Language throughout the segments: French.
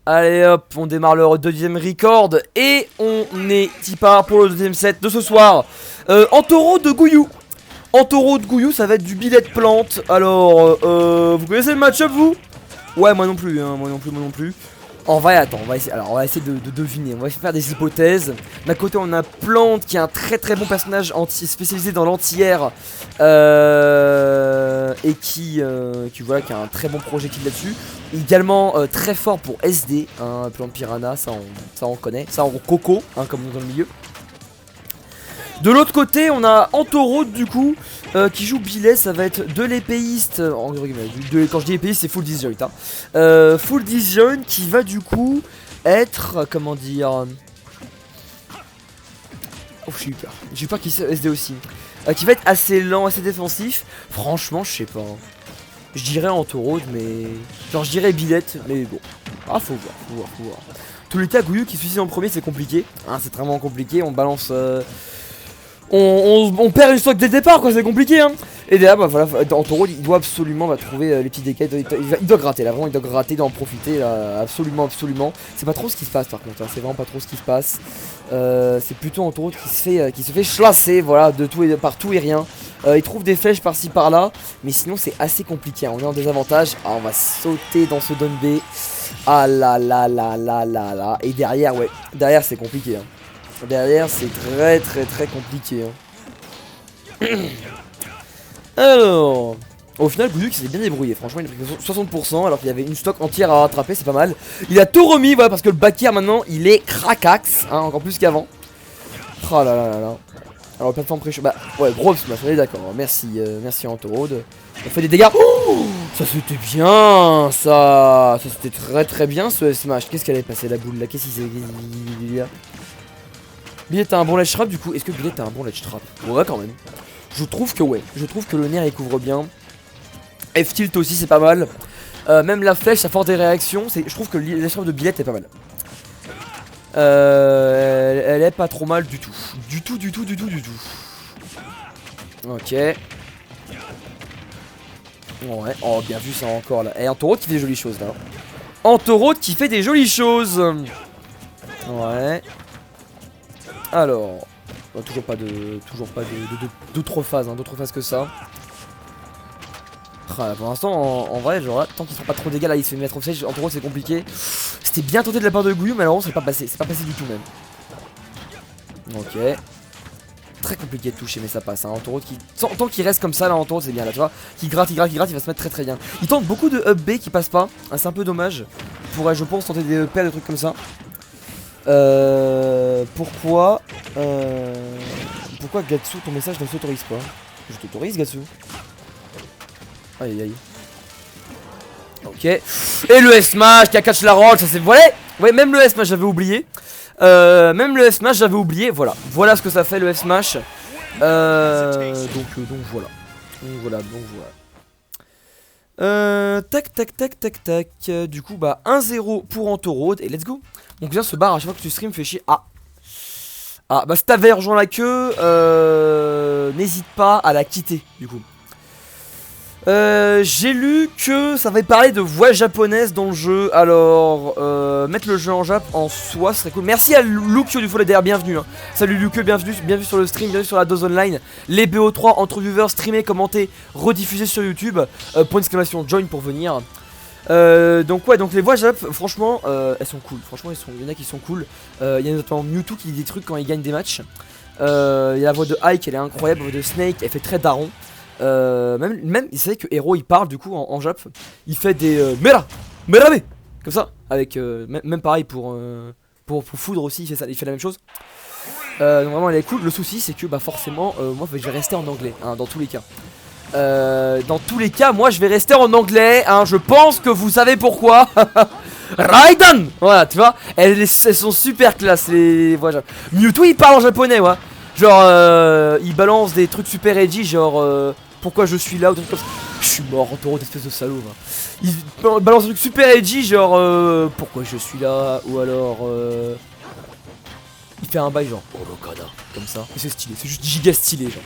Allez hop, on démarre le deuxième record et on est typa pour le deuxième set de ce soir. En taureau de Gouillou. En taureau de Gouillou, ça va être du billet de plante. Alors, vous connaissez le match-up vous? Ouais, moi non plus, hein, moi non plus. En vrai, attends, on va essayer de deviner, on va faire des hypothèses. D'un côté, on a Plante qui est un très bon personnage spécialisé dans l'anti-air et qui a un très bon projectile là-dessus. Également très fort pour SD, hein, Plante Piranha, ça on connaît, ça en coco, hein, comme dans le milieu. De l'autre côté, on a Antorode du coup qui joue Billet, ça va être de l'épéiste. Quand je dis épéiste, c'est full disjoint. Hein. Full disjoint qui va du coup être. Comment dire. Oh, j'ai eu peur qu'il se SD aussi. Qui va être assez lent, assez défensif. Franchement, je sais pas. Je dirais Antorode, mais. Genre, je dirais Billet, mais bon. Ah, faut voir. Tous les cas, Gouillou qui se suicide en premier, c'est compliqué. Hein, c'est vraiment compliqué. On balance. On perd une stock dès le départ quoi, c'est compliqué hein. Et derrière bah voilà, Antorode il doit absolument trouver les petits dégâts, il doit gratter là, vraiment il doit gratter, il doit en profiter là, absolument. C'est pas trop ce qui se passe par contre, hein. C'est vraiment pas trop ce qui se passe. C'est plutôt Antorode qui se fait chlasser, voilà, de tout et partout et rien. Il trouve des flèches par-ci par-là, mais sinon c'est assez compliqué, hein. On est en désavantage. Ah, on va sauter dans ce don B. Ah là. Et derrière, ouais, derrière c'est compliqué hein. Derrière c'est très compliqué hein. Alors au final Gouillou qui s'est bien débrouillé. Franchement il a pris 60% alors qu'il y avait une stock entière à rattraper. C'est pas mal. Il a tout remis voilà parce que le back air maintenant il est crackax hein, encore plus qu'avant. Oh là. Alors plateforme pré bah ouais gros smash on est d'accord hein. Merci Antorode. On fait des dégâts. Oh ça c'était bien. Ça c'était très bien ce smash. Qu'est-ce qu'elle est passée la boule là? Qu'est-ce qu'il y a? Billet a un bon ledge trap du coup, est-ce que Billet a un bon ledge trap? Ouais quand même. Je trouve que ouais, je trouve que le nerf il couvre bien. F-tilt aussi c'est pas mal. Même la flèche ça force des réactions, je trouve que le ledge trap de Billet est pas mal. Elle est pas trop mal du tout. Du tout. Ok. Ouais, oh bien vu ça encore là. Et Antorode qui fait des jolies choses là. Antorode qui fait des jolies choses. Ouais. Alors, toujours pas d'autres phases, hein, d'autres phases que ça. Ah, pour l'instant, en vrai, genre là, tant qu'ils font pas trop de dégâts, là, il se fait mettre au siège. En gros, c'est compliqué. C'était bien tenté de la part de Gouillou, mais alors, c'est pas passé du tout même. Ok. Très compliqué de toucher, mais ça passe. Hein. Antorode qui, tant qu'il reste comme ça, là, Antorode, c'est bien là, tu vois. Qui gratte, il va se mettre très bien. Il tente beaucoup de up B qui passe pas. Hein, c'est un peu dommage. Il pourrait, je pense, tenter des paires de trucs comme ça. Pourquoi Gatsu, ton message ne s'autorise pas? Je t'autorise Gatsu. Aïe. Ok. Et le S-Smash qui a catch la roll, ça c'est voilà. Ouais, même le S-Smash j'avais oublié. Voilà ce que ça fait le S-Smash. Donc voilà. Tac. Du coup, bah 1-0 pour Antorode et let's go. Donc viens se barre à chaque fois que tu stream, fais chier. Ah, bah si t'avais rejoint la queue, n'hésite pas à la quitter du coup. J'ai lu que ça avait parlé de voix japonaise dans le jeu. Alors, mettre le jeu en Jap en soi serait cool. Merci à Lukio du follow d'air, bienvenue hein. Salut Lukio, bienvenue sur le stream, bienvenue sur la dose online. Les BO3 entre viewers, streamés, commentés, rediffusés sur YouTube. Point d'exclamation, join pour venir. Donc les voix Jap, franchement, elles sont cool. Franchement, il y en a qui sont cool. Il y a notamment Mewtwo qui dit des trucs quand il gagne des matchs. Il y a la voix de Ike, elle est incroyable. La voix de Snake, elle fait très daron. Même il savait que Hero il parle du coup en Jap. Il fait des Merabe comme ça. Avec même pareil pour Foudre aussi, il fait la même chose. Donc vraiment elle est cool. Le souci c'est que bah forcément moi je vais rester en anglais hein, dans tous les cas. Dans tous les cas, moi je vais rester en anglais hein, je pense que vous savez pourquoi. Raiden. Voilà, tu vois, elles sont super classe les voix Jap. Mewtwo il parle en japonais, ouais. Genre il balance des trucs super edgy, genre pourquoi je suis là ou des trucs comme ça. Je suis mort, Antorode, espèce de salaud va. Il balance des trucs super edgy, genre pourquoi je suis là, ou alors il fait un bail genre Orokada, comme ça. Et c'est stylé, c'est juste giga stylé genre.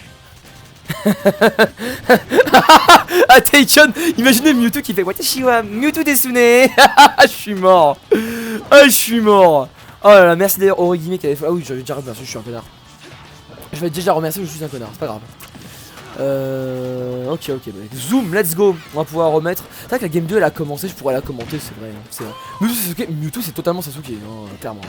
Ah Taken, imaginez Mewtwo qui fait Watashi wa Mewtwo desune. Je suis mort. Ah, je suis mort. Oh là là, merci d'ailleurs Origimi qui avait fait. Ah oui, j'avais déjà remercié, je suis un connard. Je vais déjà remercier, je suis un connard, c'est pas grave. Ok, bah, zoom, let's go. On va pouvoir remettre. C'est vrai que la game 2 elle a commencé, je pourrais la commenter, c'est vrai. C'est vrai. Mewtwo c'est totalement Sasuke, hein, clairement.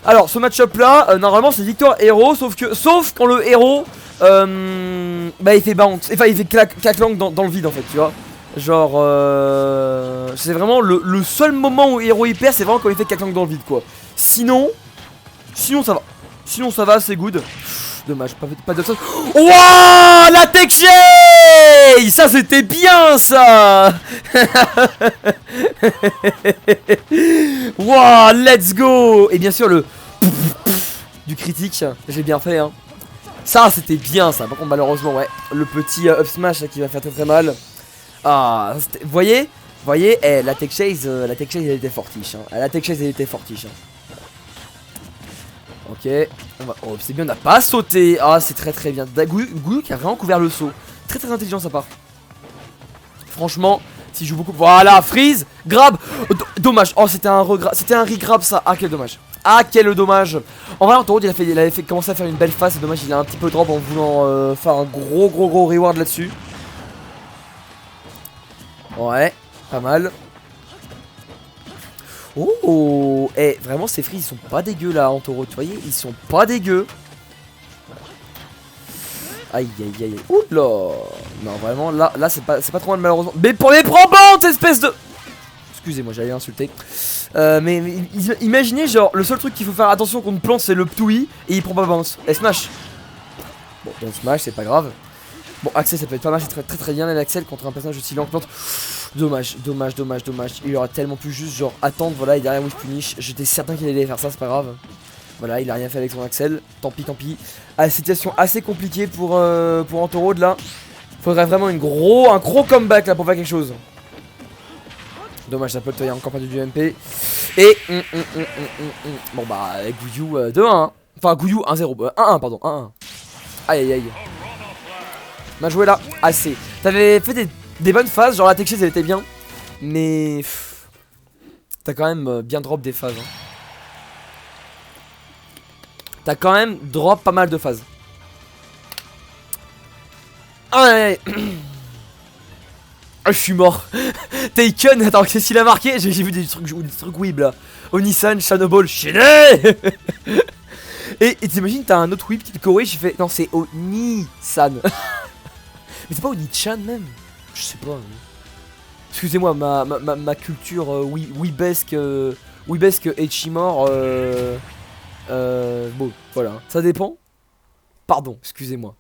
Alors, ce match-up là, normalement c'est victoire héros, sauf quand le héros, bah il fait bounce, enfin il fait clac-clank dans le vide en fait, tu vois. Genre, c'est vraiment le seul moment où héros il perd, c'est vraiment quand il fait clac-clank dans le vide quoi. Sinon ça va. Sinon ça va, c'est good. Dommage, pas de ça. Wouah, la tech shake. Ça c'était bien ça. Wouah, let's go. Et bien sûr le du critique, j'ai bien fait hein. Ça c'était bien ça. Par contre malheureusement ouais, le petit up smash là, qui va faire très mal. Ah, vous voyez, la tech chase elle était fortiche hein. La tech chase elle était fortiche hein. Ok, oh, c'est bien, on n'a pas sauté. Ah, c'est très bien. Gouyou qui a vraiment couvert le saut. Très intelligent sa part. Franchement, s'il joue beaucoup. Voilà, freeze, grab. Dommage. Oh, c'était un regrab ça. Ah, quel dommage. Ah, quel dommage. En vrai, Antoro, il avait commencé à faire une belle phase. C'est dommage, il a un petit peu drop en voulant faire un gros reward là-dessus. Ouais, pas mal. Oh, eh, vraiment ces frises ils sont pas dégueux là en taureau, tu voyez, ils sont pas dégueux. Aïe. Oula. Non vraiment là c'est pas trop mal malheureusement. Mais pour les probantes espèce de. Excusez-moi, j'allais insulter. Mais imaginez genre le seul truc qu'il faut faire attention contre plante c'est le Ptooie et il prend pas bounce. Et smash. Bon, on smash, c'est pas grave. Bon, Axel ça peut être pas mal, c'est très bien l'Axel contre un personnage aussi lent que plante. Dommage. Il aurait tellement pu juste genre attendre, voilà, et derrière Wish Punish. J'étais certain qu'il allait faire ça, c'est pas grave. Voilà, il a rien fait avec son Axel. Tant pis. Ah, situation assez compliquée pour Antoro de là. Faudrait vraiment un gros comeback là pour faire quelque chose. Dommage, ça peut être encore pas du MP. Et bon bah Gouyou 2-1 hein. Enfin Gouyou 1-0, 1-1 pardon, 1-1. Aïe. Bien joué là, assez. T'avais fait des bonnes phases, genre la tech chase elle était bien. Mais t'as quand même bien drop des phases hein. T'as quand même drop pas mal de phases. Ah, je suis mort. Taken, attends, qu'est-ce qu'il a marqué? J'ai vu des trucs weeb là. Onisan, Shadowball, chiné. Et t'imagines, t'as un autre weeb qui te corrige, j'ai fait non, c'est Oni-san. Mais c'est pas Oni-chan même? Je sais pas. Excusez-moi, ma culture weebesque Echimor. Bon, voilà, ça dépend. Pardon, excusez-moi.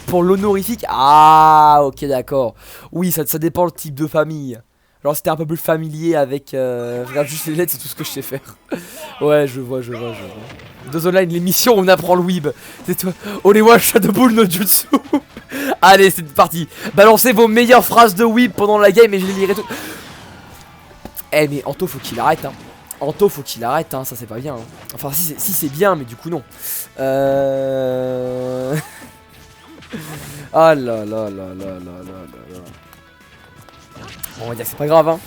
Pour l'honorifique, ah, ok, d'accord. Oui, ça dépend le type de famille. Genre, c'était un peu plus familier avec. Regarde juste les lettres, c'est tout ce que je sais faire. Ouais, je vois. Deux online, l'émission où on apprend le weeb. C'est toi. Olewa Shadowball no Jutsu. Allez, c'est parti. Balancez vos meilleures phrases de weeb pendant la game et je les lirai tout. Eh, mais Anto, faut qu'il arrête, hein. Ça c'est pas bien. Hein. Enfin, si c'est bien, mais du coup, non. Ah là. Bon, on va dire que c'est pas grave, hein.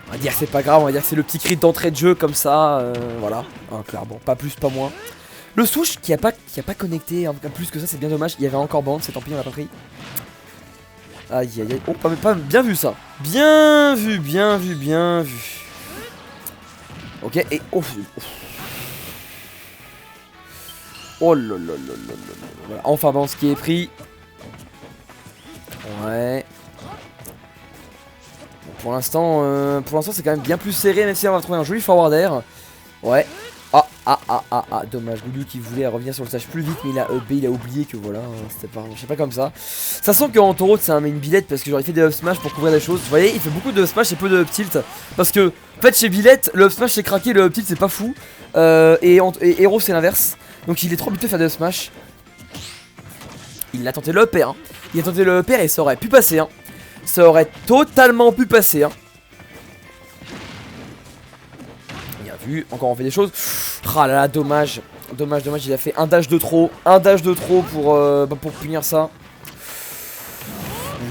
On va dire que c'est le petit cri d'entrée de jeu comme ça, voilà, hein, clairement, pas plus, pas moins. Le souche qui a pas connecté, hein, plus que ça, c'est bien dommage. Il y avait encore bande, c'est tant pis, on l'a pas pris. Aïe. Oh, pas bien vu ça. Bien vu. Ok, et oh là. Voilà, enfin bon, ce qui est pris. Ouais. Bon, pour l'instant, c'est quand même bien plus serré, même si on va trouver un joli forward air. Ouais. Dommage, Gouyou qui voulait revenir sur le stage plus vite, mais il a oublié que voilà, c'était pas, je sais pas comme ça. Ça sent qu'en taureau c'est un main billette parce que j'aurais fait des up smash pour couvrir des choses. Vous voyez, il fait beaucoup de up smash et peu de up tilt. Parce que, en fait, chez Billette, le up smash c'est craqué, le up tilt c'est pas fou. Et Hero c'est l'inverse. Donc il est trop habitué à faire des up smash. Il a tenté le up air, hein. Il a tenté le up air et ça aurait pu passer, hein. Ça aurait totalement pu passer, hein. Encore on fait des choses. Ah là là, dommage, il a fait un dash de trop pour punir ça.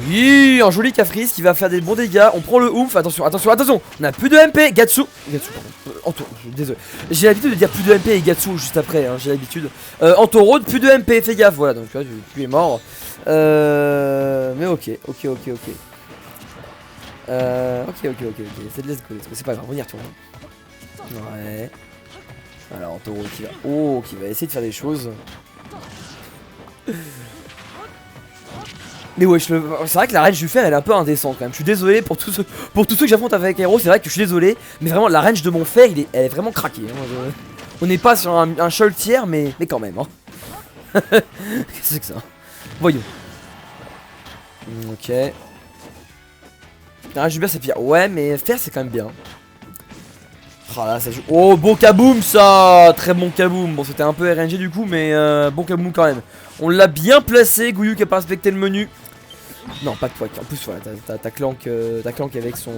Oui, un joli Caprice qui va faire des bons dégâts. On prend le oomph. Attention, attention, attention. On a plus de MP. Gatsu. Gatsu, pardon. Anto, désolé. J'ai l'habitude de dire plus de MP et Gatsu juste après. Hein, j'ai l'habitude. Antoro, plus de MP. Fais gaffe. Voilà, donc tu vois, tu es mort. Mais ok. Ok. Ok. C'est de let's go. C'est pas grave, on y retourne. Ouais. Alors, Antoro qui va. Oh, qui va essayer de faire des choses. Mais ouais, c'est vrai que la range du fer elle est un peu indécente quand même. Je suis désolé pour tous ceux que j'affronte avec Hero, c'est vrai que je suis désolé. Mais vraiment, la range de mon fer elle est vraiment craquée. Hein. On n'est pas sur un shell tiers, mais quand même. Hein. Qu'est-ce que c'est que ça? Voyons. Ok. La range du fer c'est pire. Ouais, mais fer c'est quand même bien. Oh là, ça joue. Oh, bon kaboom ça. Très bon kaboom. Bon, c'était un peu RNG du coup, mais bon kaboom quand même. On l'a bien placé. Gouillou qui a pas respecté le menu. Non, pas de poids. En plus, voilà, t'as Clank avec son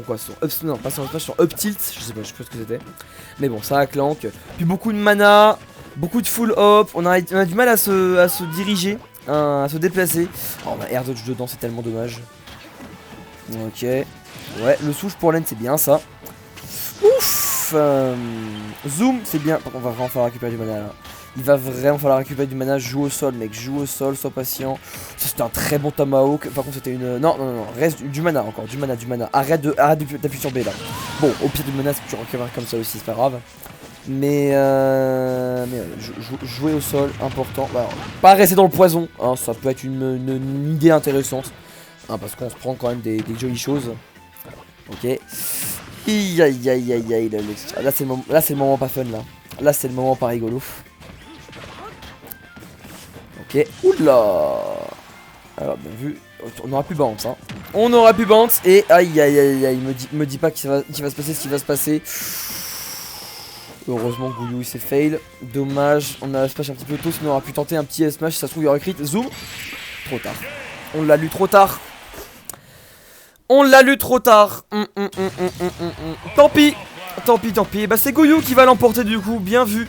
quoi, son up, non, pas son up tilt, je sais pas ce que c'était. Mais bon, ça a Clank. Puis beaucoup de mana, beaucoup de full hop. On a du mal à se diriger, à se déplacer. Oh, on a air dodge dedans, c'est tellement dommage. Ok. Ouais, le souche pour laine, c'est bien ça. Ouf. Zoom, c'est bien. Par contre, on va vraiment falloir récupérer du mana là. Il va vraiment falloir récupérer du mana. Joue au sol, mec. Joue au sol, sois patient. Ça, c'était un très bon Tomahawk. Par contre, c'était une. Non. Reste du mana encore. Du mana. Arrête d'appuyer sur B là. Bon, au pire du mana, tu récupères comme ça aussi, c'est pas grave. Mais jouer au sol, important. Alors, pas rester dans le poison. Hein, ça peut être une idée intéressante. Hein, parce qu'on se prend quand même des jolies choses. Ok. Aïe. Là, c'est le moment pas fun là. Là, c'est le moment pas rigolo. Ok, oula. Alors bien vu, on aura plus bounce hein. On aura plus bounce et aïe, me dis pas qu'il va se passer ce qui va se passer. Heureusement Gouillou il s'est fail. Dommage, on a smash un petit peu tôt, sinon on aurait pu tenter un petit smash, si ça se trouve il y aurait crit. Zoom. Trop tard. On l'a lu trop tard. Tant pis. Bah c'est Gouillou qui va l'emporter du coup. Bien vu.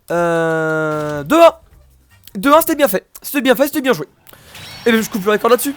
2-1. 2-1, c'était bien fait, c'était bien joué. Et bien je coupe le record là-dessus.